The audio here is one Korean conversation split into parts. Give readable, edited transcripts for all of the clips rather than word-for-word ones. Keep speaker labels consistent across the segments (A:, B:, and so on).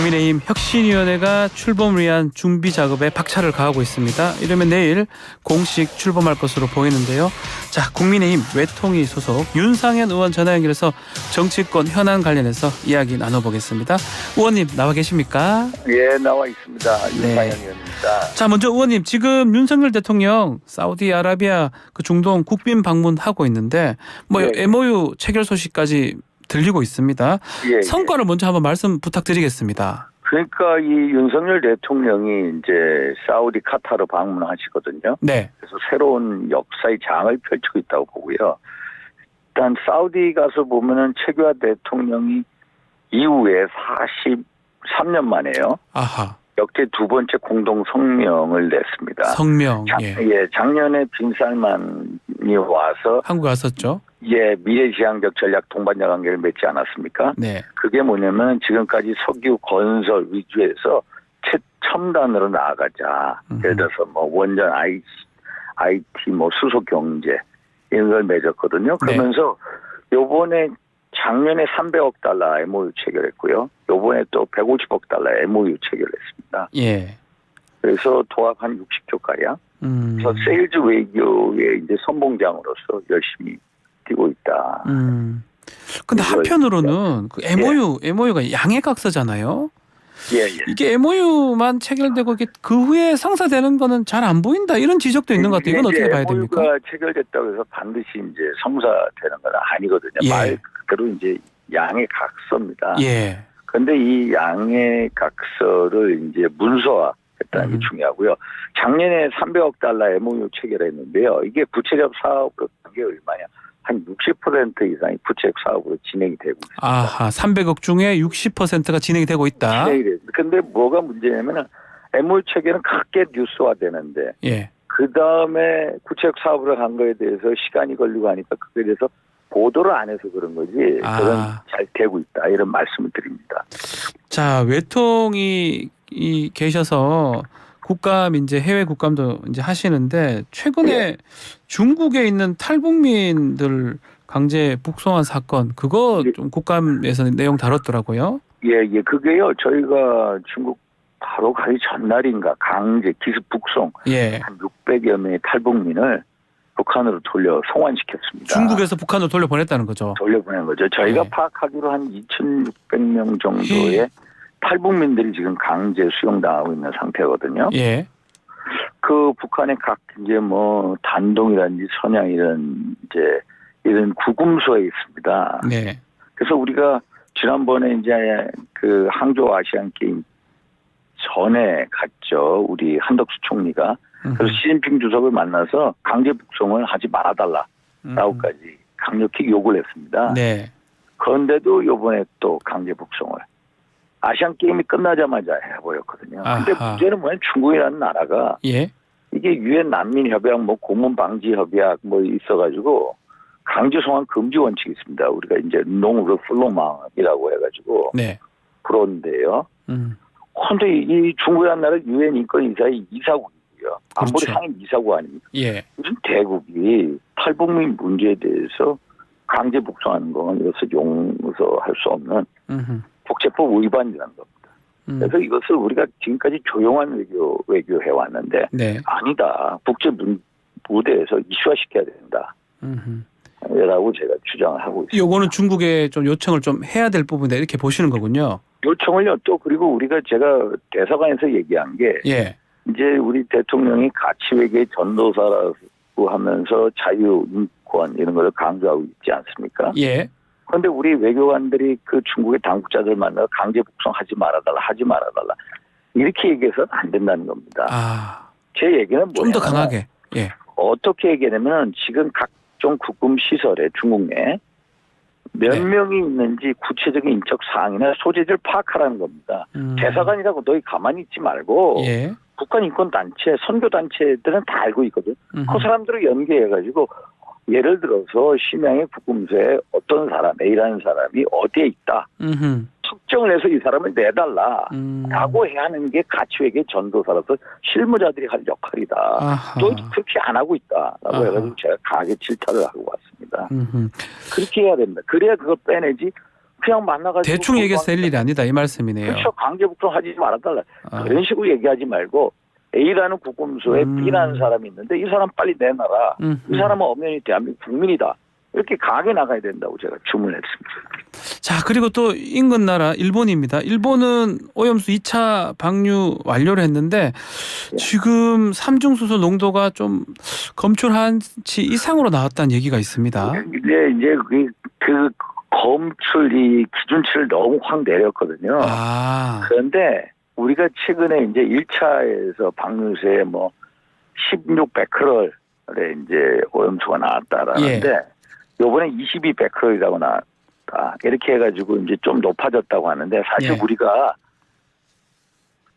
A: 국민의힘 혁신위원회가 출범을 위한 준비 작업에 박차를 가하고 있습니다. 이러면 내일 공식 출범할 것으로 보이는데요. 자, 국민의힘 외통위 소속 윤상현 의원 전화 연결해서 정치권 현안 관련해서 이야기 나눠보겠습니다. 의원님 나와 계십니까?
B: 예, 나와 있습니다.
A: 네.
B: 윤상현 의원입니다.
A: 자, 먼저 의원님, 지금 윤석열 대통령 사우디아라비아 그 중동 국빈 방문하고 있는데 뭐
B: 예.
A: MOU 체결 소식까지 들리고 있습니다.
B: 예,
A: 성과를 먼저 한번 말씀 부탁드리겠습니다.
B: 그러니까 이 윤석열 대통령이 이제 사우디 카타르 방문하시거든요.
A: 네. 그래서
B: 그래서 새로운 역사의 장을 펼치고 있다고 보고요. 일단 사우디 가서 보면은 최규하 대통령이 이후에 43년 만에요.
A: 아하.
B: 역대 두 번째 공동 성명을 냈습니다.
A: 성명. 예.
B: 작년에 빈살만이 와서
A: 한국에 왔었죠.
B: 예, 미래지향적 전략 동반자 관계를 맺지 않았습니까?
A: 네.
B: 그게 뭐냐면 지금까지 석유 건설 위주에서 최첨단으로 나아가자. 예를 들어서 뭐 원전 IT 뭐 수소 경제 이런 걸 맺었거든요. 그러면서 요번에 작년에 300억 달러 MOU 체결했고요. 요번에 또 150억 달러 MOU 체결했습니다.
A: 예.
B: 그래서 도합 한 60조 가량. 그래서 세일즈 외교의 이제 선봉장으로서 열심히 뛰고 있다.
A: 근데 한편으로는 그 MOU가 양해각서잖아요.
B: 예.
A: 이게 MOU만 체결되고 이게 그 후에 성사되는 거는 잘 안 보인다 이런 지적도 있는 것 같아요. 이건 어떻게 봐야 됩니까?
B: MOU가 체결됐다고 해서 반드시 이제 성사되는 건 아니거든요.
A: 예.
B: 말 그대로 이제 양해각서입니다.
A: 예.
B: 그런데 이 양해각서를 이제 문서화했다는 게 중요하고요. 작년에 300억 달러 MOU 체결했는데요. 이게 구체적 사업으로 그게 얼마냐? 한 60% 이상이 구체적 사업으로 진행이 되고 있습니다.
A: 아하, 300억 중에 60%가 진행이 되고 있다.
B: 그런데 뭐가 문제냐면은 MOU 체결은 크게 뉴스화되는데
A: 예.
B: 그 다음에 구체적 사업으로 간 거에 대해서 시간이 걸리고 하니까 그거에 대해서 보도를 안 해서 그런 거지. 그건 잘 되고 있다 이런 말씀을 드립니다.
A: 자, 외통이 계셔서 국감 이제 해외 국감도 이제 하시는데 최근에 중국에 있는 탈북민들 강제 북송한 사건 그거 좀 국감에서 내용 다뤘더라고요.
B: 예. 그게요. 저희가 중국 바로 가기 전날인가 강제 기습 북송 한 600여 명의 탈북민을 북한으로 돌려 송환시켰습니다.
A: 중국에서 북한으로 돌려보냈다는 거죠.
B: 돌려보낸 거죠. 저희가 파악하기로 한 2,600명 정도의 탈북민들이 지금 강제 수용당하고 있는 상태거든요.
A: 예.
B: 그 북한의 각 이제 뭐 단동이라든지 선양 이런 구금소에 있습니다.
A: 네.
B: 그래서 우리가 지난번에 이제 그 항저우 아시안 게임 전에 갔죠. 우리 한덕수 총리가. 그래서 시진핑 주석을 만나서 강제 북송을 하지 말아달라라고까지 강력히 요구를 했습니다.
A: 네.
B: 그런데도 이번에 또 강제 북송을 아시안 게임이 끝나자마자 해버렸거든요. 근데 문제는 뭐냐면 중국이라는 나라가 이게 유엔 난민 협약, 뭐 고문 방지 협약 뭐 있어가지고 강제 송환 금지 원칙이 있습니다. 우리가 이제 농르플로망이라고 해가지고 그런데요. 근데 이 중국이라는 나라 유엔 인권 이사의 이사국이고요. 안보리 상임 이사국 아닙니까? 무슨 대국이 탈북민 문제에 대해서 강제 북송하는 건 이것을 용서할 수 없는 국제법 위반이라는 겁니다. 그래서 이것을 우리가 지금까지 조용한 외교해 왔는데 아니다. 국제 무대에서 이슈화시켜야 된다. 라고 제가 주장을 하고 있습니다.
A: 요거는 중국에 좀 요청을 좀 해야 될 부분이다 이렇게 보시는 거군요.
B: 요청을요. 또 그리고 제가 대사관에서 얘기한 게 이제 우리 대통령이 가치외교의 전도사라고 하면서 자유, 인권 이런 걸 강조하고 있지 않습니까? 그런데 우리 외교관들이 그 중국의 당국자들 만나서 강제 북송하지 말아달라 이렇게 얘기해서는 안 된다는 겁니다. 제 얘기는 뭐냐면
A: 좀 더 강하게.
B: 어떻게 얘기하냐면 지금 각종 국금 시설에 중국 내 몇 명이 있는지 구체적인 인적 사항이나 소재지를 파악하라는 겁니다. 대사관이라고 너희 가만히 있지 말고 북한 인권단체, 선교단체들은 다 알고 있거든. 그 사람들을 연계해가지고 예를 들어서 심양의 국금소에 어떤 사람, A라는 사람이 어디에 있다. 특정을 해서 이 사람을 내달라라고 해야 하는 게 가치외교의 전도사로서 실무자들이 할 역할이다. 또 그렇게 안 하고 있다라고 해가지고 제가 강하게 질타를 하고 왔습니다. 그렇게 해야 됩니다. 그래야 그걸 빼내지 그냥 만나가지고
A: 대충 얘기해서 될 일이 아니다 이 말씀이네요.
B: 그렇죠. 강제 북송하지 말아달라. 그런 식으로 얘기하지 말고 A라는 국금소에 B라는 사람이 있는데 이 사람 빨리 내놔라. 이 사람은 엄연히 대한민국 국민이다. 이렇게 강하게 나가야 된다고 제가 주문했습니다.
A: 자, 그리고 또 인근 나라 일본입니다. 일본은 오염수 2차 방류 완료를 했는데 지금 삼중수소 농도가 좀 검출한치 이상으로 나왔다는 얘기가 있습니다.
B: 근데 이제 그 검출 이 기준치를 너무 확 내렸거든요. 그런데 우리가 최근에 이제 1차에서 방류수에 뭐 16베크럴의 이제 오염수가 나왔다라는데 요번에 22베크럴이라고 나왔다. 이렇게 해가지고 이제 좀 높아졌다고 하는데 사실 우리가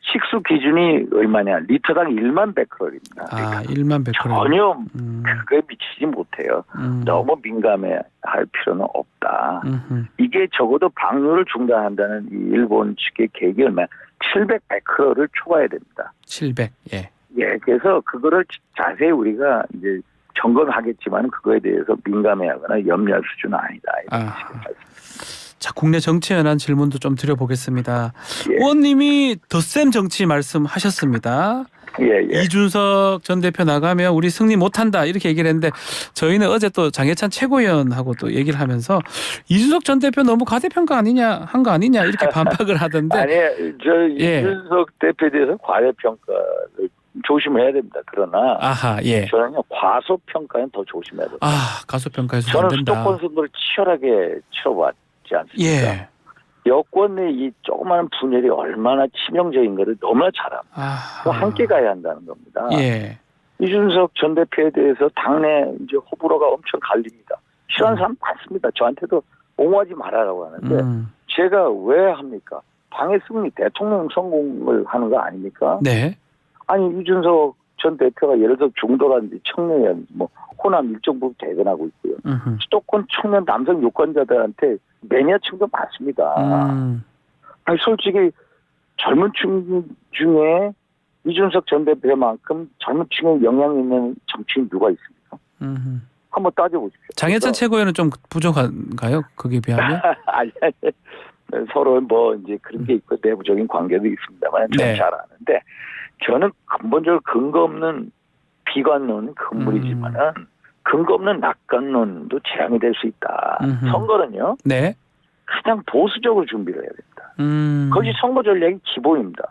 B: 식수 기준이 얼마냐? 리터당 1만 베크럴입니다.
A: 1만 베크럴.
B: 전혀 그거에 미치지 못해요. 너무 민감해 할 필요는 없다. 이게 적어도 방류를 중단한다는 이 일본 측의 계획이 얼마야? 700베크럴을 초과해야 됩니다.
A: 700. 예.
B: 예, 그래서 그거를 자세히 우리가 이제 점검하겠지만 그거에 대해서 민감해하거나 염려할 수준은 아니다.
A: 자, 국내 정치에 관한 질문도 좀 드려보겠습니다. 의원님이 덧셈 정치 말씀하셨습니다. 이준석 전 대표 나가면 우리 승리 못한다 이렇게 얘기를 했는데 저희는 어제 또 장해찬 최고위원하고 또 얘기를 하면서 이준석 전 대표 너무 과대평가 한 거 아니냐 이렇게 반박을 하던데.
B: 아니, 이준석 대표에 대해서 과대평가를 조심해야 됩니다. 그러나 저는요 과소평가는 더 조심해야 됩니다.
A: 과소평가해서
B: 저는
A: 안 된다.
B: 수도권 선거를 치열하게 치러봤지 않습니까? 여권 내 이 조그마한 분열이 얼마나 치명적인 것을 너무나 잘 압니다. 함께 가야 한다는 겁니다. 이준석 전 대표에 대해서 당내 이제 호불호가 엄청 갈립니다. 싫어하는 사람 많습니다. 저한테도 옹호하지 말아라고 하는데 제가 왜 합니까? 당의 승리, 대통령 성공을 하는 거 아닙니까?
A: 네.
B: 아니 이준석 전 대표가 예를 들어 중도라든지 청년이라든지 뭐 호남 일정 부분 대변하고 있고요. 수도권 청년 남성 유권자들한테 매니아층도 많습니다. 아니 솔직히 젊은 층 중에 이준석 전 대표만큼 젊은 층에 영향 있는 정치인 누가 있습니까? 한번 따져보십시오.
A: 장해찬 최고위원은 좀 부족한가요? 거기에 비하면?
B: 아니. 서로 뭐 이제 그런 게 있고 내부적인 관계도 있습니다만 저는 잘 아는데 저는 근본적으로 근거 없는 비관론 금물이지만은 근거 없는 낙관론도 재앙이 될 수 있다. 선거는요. 가장 보수적으로 준비를 해야 됩니다. 그것이 선거 전략이 기본입니다.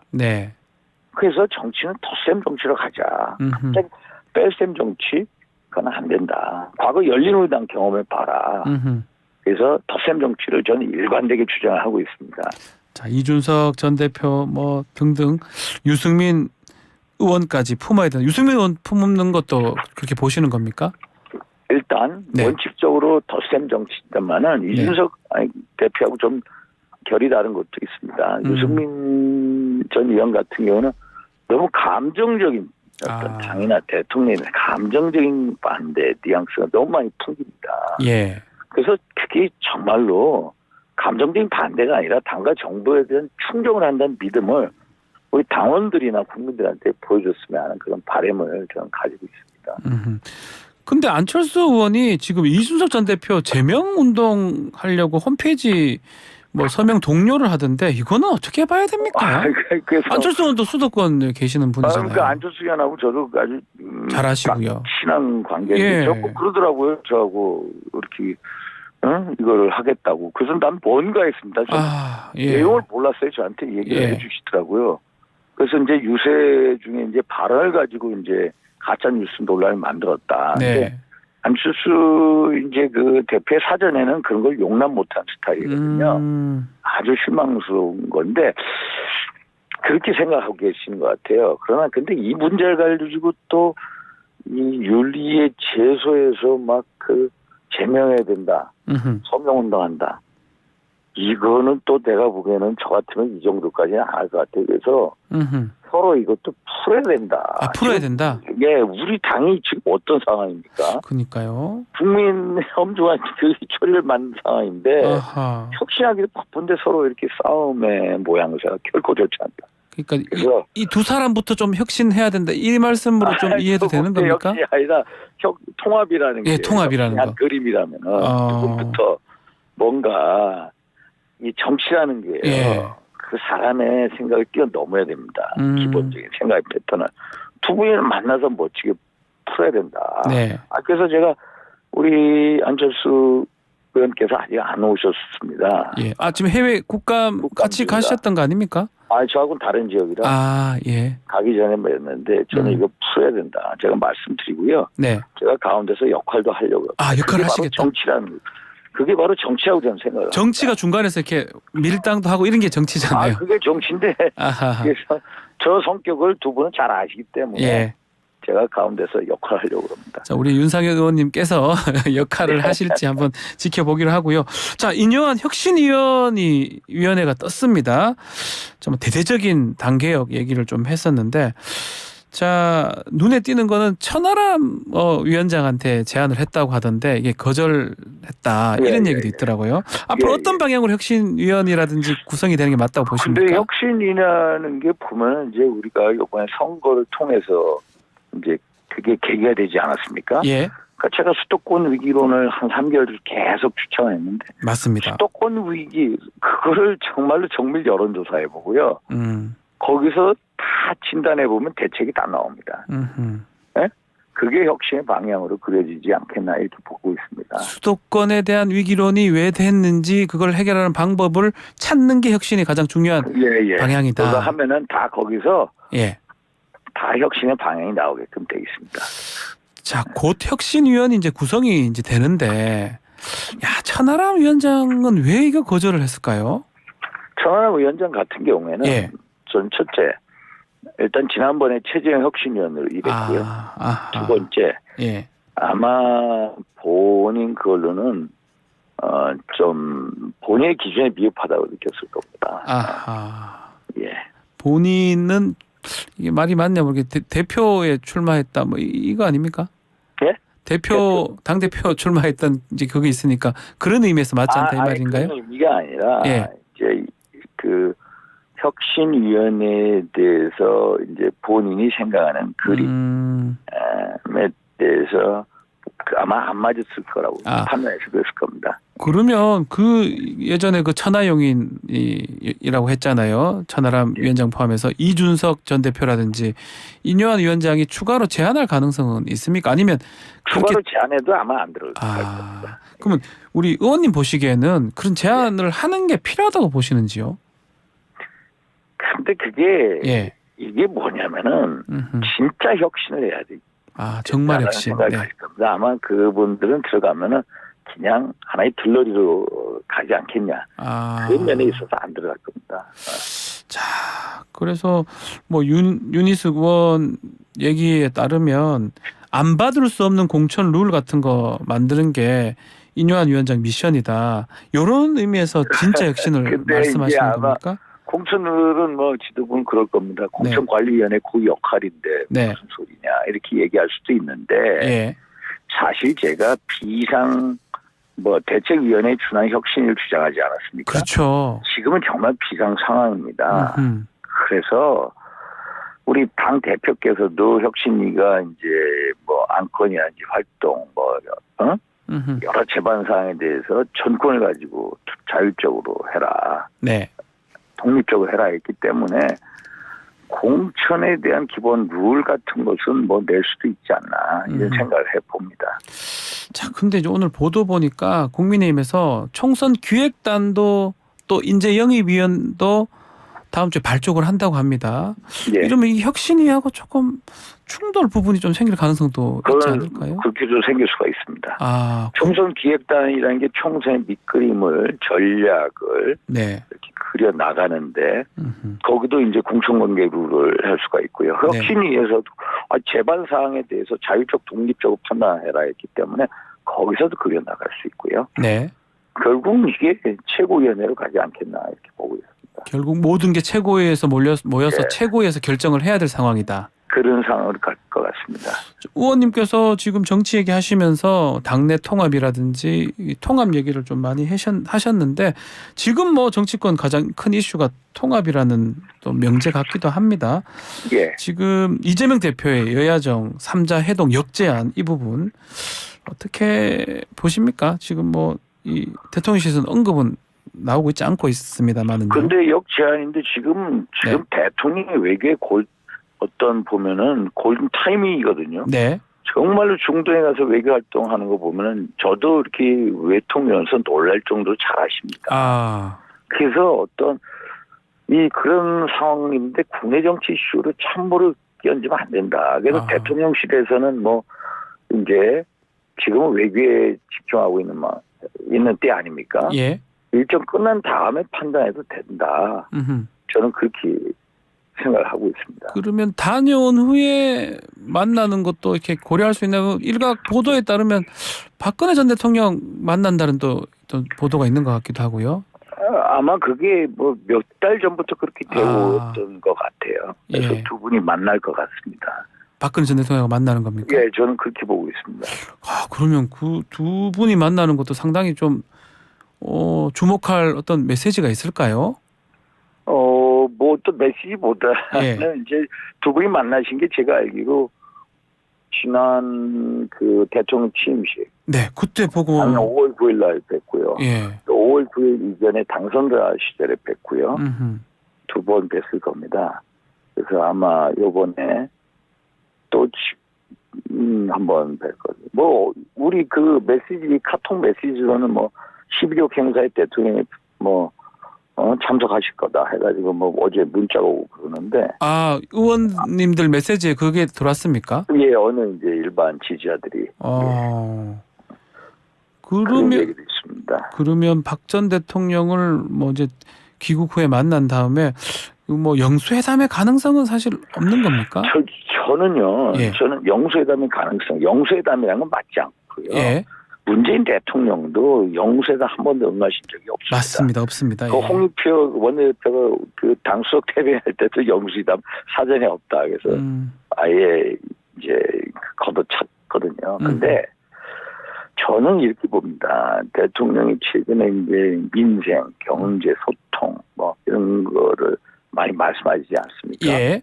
B: 그래서 정치는 덧셈 정치로 가자. 갑자기 뺄셈 정치 그건 안 된다. 과거 열린우리당 경험을 봐라. 그래서 덧셈 정치를 저는 일관되게 주장하고 있습니다.
A: 자, 이준석 전 대표 뭐 등등 유승민 의원까지 품어야 되는 유승민 의원 품는 것도 그렇게 보시는 겁니까?
B: 일단 원칙적으로 덧셈 정치지만은 이준석 대표하고 좀 결이 다른 것도 있습니다. 유승민 전 의원 같은 경우는 너무 감정적인 어떤 당이나 대통령의 감정적인 반대 뉘앙스가 너무 많이 풍깁니다. 그래서 그게 정말로 감정적인 반대가 아니라 당과 정부에 대한 충정을 한다는 믿음을 우리 당원들이나 국민들한테 보여줬으면 하는 그런 바람을 저는 가지고 있습니다.
A: 근데 안철수 의원이 지금 이준석 전 대표 제명 운동 하려고 홈페이지 뭐 서명 동료를 하던데 이거는 어떻게 봐야 됩니까? 안철수 의원도 수도권에 계시는 분이잖아요.
B: 그러니까 안철수 의원하고 저도 아주
A: 잘 아시고요.
B: 친한 관계인데 자꾸 그러더라고요. 저하고 이렇게 이거를 하겠다고. 그래서 난 뭔가 했습니다. 내용을 몰랐어요. 저한테 얘기를 해주시더라고요. 그래서 이제 유세 중에 이제 발언을 가지고 이제 가짜 뉴스 논란을 만들었다. 근데 안철수 이제 그 대표의 사전에는 그런 걸 용납 못한 스타일이거든요. 아주 실망스러운 건데 그렇게 생각하고 계시는 것 같아요. 그러나 근데 이 문제를 가지고 또 이 윤리의 제소에서 막 그 제명해야 된다. 서명운동한다. 이거는 또 내가 보기에는 저 같으면 이 정도까지는 안 할 것 같아요. 그래서 서로 이것도 풀어야 된다.
A: 풀어야 된다?
B: 우리 당이 지금 어떤 상황입니까?
A: 그러니까요.
B: 국민 엄중한 그 처리를 만든 상황인데 혁신하기도 바쁜데 서로 이렇게 싸움의 모양새가 결코 좋지 않다.
A: 그러니까 이 두 사람부터 좀 혁신해야 된다. 이 말씀으로 좀 이해도 되는 겁니까?
B: 혁신이 아니라 통합이라는 게
A: 통합이라는 거.
B: 그림이라면 지금부터 뭔가 이 정치라는 게요.
A: 예.
B: 그 사람의 생각을 뛰어넘어야 됩니다. 기본적인 생각의 패턴을. 두 분을 만나서 멋지게 풀어야 된다.
A: 네.
B: 그래서 제가 우리 안철수 의원께서 아직 안 오셨습니다.
A: 예. 지금 해외 국감 같이 가셨던 거 아닙니까?
B: 저하고는 다른 지역이라.
A: 예.
B: 가기 전에 뵀는데 저는 이거 풀어야 된다. 제가 말씀드리고요.
A: 네.
B: 제가 가운데서 역할도 하려고요.
A: 역할을 하시겠다.
B: 정치라는 그게 바로 정치하고 저는 생각을
A: 정치가
B: 합니다.
A: 중간에서 이렇게 밀당도 하고 이런 게 정치잖아요.
B: 그게 정치인데.
A: 아하.
B: 그래서 저 성격을 두 분은 잘 아시기 때문에
A: 예.
B: 제가 가운데서 역할을 하려고 합니다.
A: 자, 우리 윤상현 의원님께서 역할을 하실지 한번 지켜보기로 하고요. 자, 인요한 혁신위원이 위원회가 떴습니다. 좀 대대적인 당개혁 얘기를 좀 했었는데, 자, 눈에 띄는 거는 천하람 위원장한테 제안을 했다고 하던데 이게 거절했다 이런 얘기도 있더라고요. 앞으로 어떤 방향으로 혁신위원이라든지 구성이 되는 게 맞다고 보십니까?
B: 근데 혁신이라는 게 보면 이제 우리가 이번에 선거를 통해서 이제 그게 계기가 되지 않았습니까?
A: 예.
B: 그러니까 제가 수도권 위기론을 한 3개월 계속 추천했는데
A: 맞습니다.
B: 수도권 위기 그거를 정말로 정밀 여론조사해 보고요. 거기서 다 진단해 보면 대책이 다 나옵니다. 네? 그게 혁신의 방향으로 그려지지 않겠나 이렇게 보고 있습니다.
A: 수도권에 대한 위기론이 왜 됐는지 그걸 해결하는 방법을 찾는 게 혁신이 가장 중요한 방향이다.
B: 그거 하면은 다 거기서
A: 예.
B: 다 혁신의 방향이 나오게끔 되어 있습니다.
A: 자, 곧 혁신위원이 이제 구성이 이제 되는데, 천하람 위원장은 왜 이거 거절을 했을까요?
B: 천하람 위원장 같은 경우에는 전 첫째, 일단 지난번에 최재형 혁신위원으로 일했고요. 두 번째, 아마 본인 그걸로는 좀 본인의 기준에 미흡하다고 느꼈을 겁니다.
A: 본인은 이게 말이 맞냐 모르겠 대표에 출마했다 뭐 이거 아닙니까?
B: 예?
A: 당 대표 출마했던 이제 그게 있으니까 그런 의미에서 맞지 않다 이 말인가요?
B: 그런 의미가 아니라 이제 그 혁신위원회에 대해서 이제 본인이 생각하는 그림에 대해서 아마 안 맞았을 거라고 판단해서 그랬을 겁니다.
A: 그러면 그 예전에 그 천하용인이라고 했잖아요. 천하람 위원장 포함해서 이준석 전 대표라든지 인요한 위원장이 추가로 제안할 가능성은 있습니까? 아니면
B: 추가로 제안해도 아마 안 들어갈 겁니다.
A: 그러면 우리 의원님 보시기에는 그런 제안을 하는 게 필요하다고 보시는지요?
B: 근데 그게 이게 뭐냐면은 진짜 혁신을 해야 돼.
A: 정말 혁신.
B: 아마 그분들은 들어가면은 그냥 하나의 들러리로 가지 않겠냐. 그런 면에 있어서 안 들어갈 겁니다.
A: 자, 그래서 뭐 윤희숙 의원 얘기에 따르면 안 받을 수 없는 공천 룰 같은 거 만드는 게 인요한 위원장 미션이다. 이런 의미에서 진짜 혁신을 말씀하시는 겁니까?
B: 공천룰은 뭐 지도부는 그럴 겁니다. 공천관리위원회 그 역할인데 무슨 소리냐 이렇게 얘기할 수도 있는데 사실 제가 대책위원회에 준한 혁신을 주장하지 않았습니까?
A: 그렇죠.
B: 지금은 정말 비상 상황입니다. 그래서 우리 당 대표께서도 혁신위가 이제 뭐 안건이라든지 활동 여러 제반 사항에 대해서 전권을 가지고 자율적으로 해라. 독립적으로 해라 했기 때문에 공천에 대한 기본 룰 같은 것은 뭐 낼 수도 있지 않나 이런 생각을 해봅니다.
A: 자, 근데 이제 오늘 보도 보니까 국민의힘에서 총선 기획단도 또 인재영입위원도 다음 주에 발족을 한다고 합니다. 이러면 이 혁신위하고 조금 충돌 부분이 좀 생길 가능성도 있지 않을까요?
B: 그렇게도 생길 수가 있습니다. 총선 기획단이라는 게 총선의 밑그림을 전략을 이렇게 그려 나가는데 거기도 이제 공천관계 룰을 할 수가 있고요. 혁신위에서도 제반 사항에 대해서 자율적 독립적으로 판단해라 했기 때문에 거기서도 그려 나갈 수 있고요. 결국 이게 최고위원회로 가지 않겠나 이렇게 보고 있습니다.
A: 결국 모든 게 최고위에서 모여서 최고위에서 결정을 해야 될 상황이다.
B: 그런 상황으로 갈 것 같습니다.
A: 의원님께서 지금 정치 얘기하시면서 당내 통합이라든지 통합 얘기를 좀 많이 하셨는데 지금 뭐 정치권 가장 큰 이슈가 통합이라는 또 명제 같기도 합니다. 지금 이재명 대표의 여야정 3자 회동 역제안 이 부분 어떻게 보십니까? 지금 뭐 이 대통령실에서는 언급은 나오고 있지 않고 있습니다만은요.
B: 근데 역제한인데 지금 대통령의 외교의 어떤 보면은 골든 타이밍이거든요.
A: 네.
B: 정말로 중동에 가서 외교 활동하는 거 보면은 저도 이렇게 외통면서 놀랄 정도로 잘하십니다. 그래서 어떤 그런 상황인데 국내 정치 이슈로 참모를 끼얹으면 안 된다. 그래서 대통령실에서는 뭐 이제 지금은 외교에 집중하고 있는 때 아닙니까?
A: 예.
B: 일정 끝난 다음에 판단해도 된다. 저는 그렇게 생각을 하고 있습니다.
A: 그러면 다녀온 후에 만나는 것도 이렇게 고려할 수 있나요? 일각 보도에 따르면 박근혜 전 대통령 만난다는 또 보도가 있는 것 같기도 하고요.
B: 아마 그게 뭐 몇 달 전부터 그렇게 되었던 것 같아요. 그래서 두 분이 만날 것 같습니다.
A: 박근혜 전 대통령과 만나는 겁니까?
B: 예, 저는 그렇게 보고 있습니다.
A: 그러면 그 두 분이 만나는 것도 상당히 좀 주목할 어떤 메시지가 있을까요?
B: 뭐 또 메시지보다는 이제 두 분이 만나신 게 제가 알기로 지난 그 대통령 취임식.
A: 네, 그때 보고.
B: 5월 9일 날 뵀고요. 예. 또 5월 9일 이전에 당선자 시절에 뵀고요. 두 번 뵀을 겁니다. 그래서 아마 요번에 또 한번 뵀거든요. 뭐 우리 그 메시지 카톡 메시지로는 뭐 11.6 행사에 대통령이 뭐 참석하실 거다 해가지고 뭐 어제 문자가 오고 그러는데.
A: 의원님들 메시지에 그게 들어왔습니까?
B: 예, 어느 이제 일반 지지자들이. 그런 얘기도 있습니다.
A: 그러면 박 전 대통령을 뭐 이제 귀국 후에 만난 다음에 뭐 영수회담의 가능성은 사실 없는 겁니까?
B: 저는요. 저는 영수회담이라는 건 맞지 않고요.
A: 예.
B: 문재인 대통령도 영수회담 한 번도 응하신 적이 없습니다.
A: 맞습니다. 없습니다.
B: 그 홍익표 원내대표가 그 당수석 패배할 때도 영수회담 사전에 없다. 그래서 아예 이제 걷어찼거든요. 근데 저는 이렇게 봅니다. 대통령이 최근에 이제 민생, 경제, 소통 뭐 이런 거를 많이 말씀하시지 않습니까?
A: 예.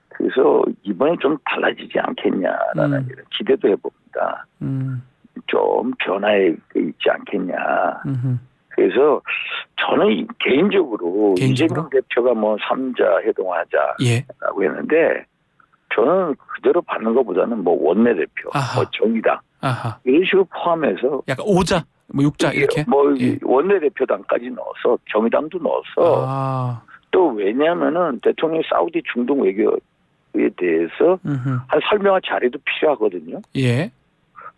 B: 그래서 이번에 좀 달라지지 않겠냐라는 이런 기대도 해봅니다. 좀 변화에 있지 않겠냐. 그래서 저는 개인적으로 이재명 대표가 뭐 3자 회동하자라고 했는데 저는 그대로 받는 것보다는 뭐 원내대표, 뭐 정의당 이런 식으로 포함해서
A: 약간 5자, 뭐 6자 이렇게
B: 원내대표당까지 넣어서 정의당도 넣어서 또 왜냐하면은 대통령이 사우디 중동 외교에 대해서 한 설명할 자리도 필요하거든요.
A: 예.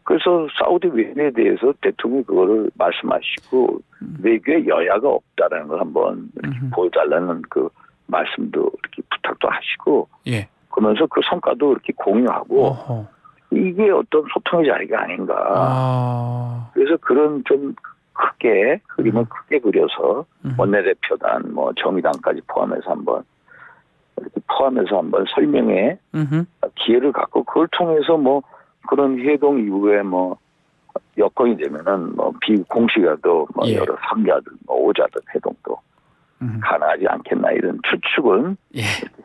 B: 그래서 사우디 외교에 대해서 대통령이 그거를 말씀하시고 외교에 여야가 없다라는 걸 한번 이렇게 보여달라는 그 말씀도 이렇게 부탁도 하시고 그러면서 그 성과도 이렇게 공유하고 이게 어떤 소통의 자리가 아닌가. 그래서 그런 좀 크게 그림을 크게 그려서 원내대표단 뭐 정의당까지 포함해서 한번 설명에 기회를 갖고 그걸 통해서 뭐 그런 회동 이후에 뭐 여건이 되면은 뭐 비공식이라도 뭐 여러 3자든 뭐 5자든 회동도 가능하지 않겠나 이런 추측은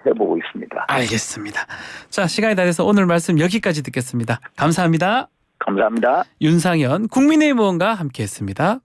B: 해보고 있습니다.
A: 알겠습니다. 자, 시간이 다 돼서 오늘 말씀 여기까지 듣겠습니다. 감사합니다.
B: 감사합니다.
A: 윤상현 국민의힘 의원과 함께했습니다.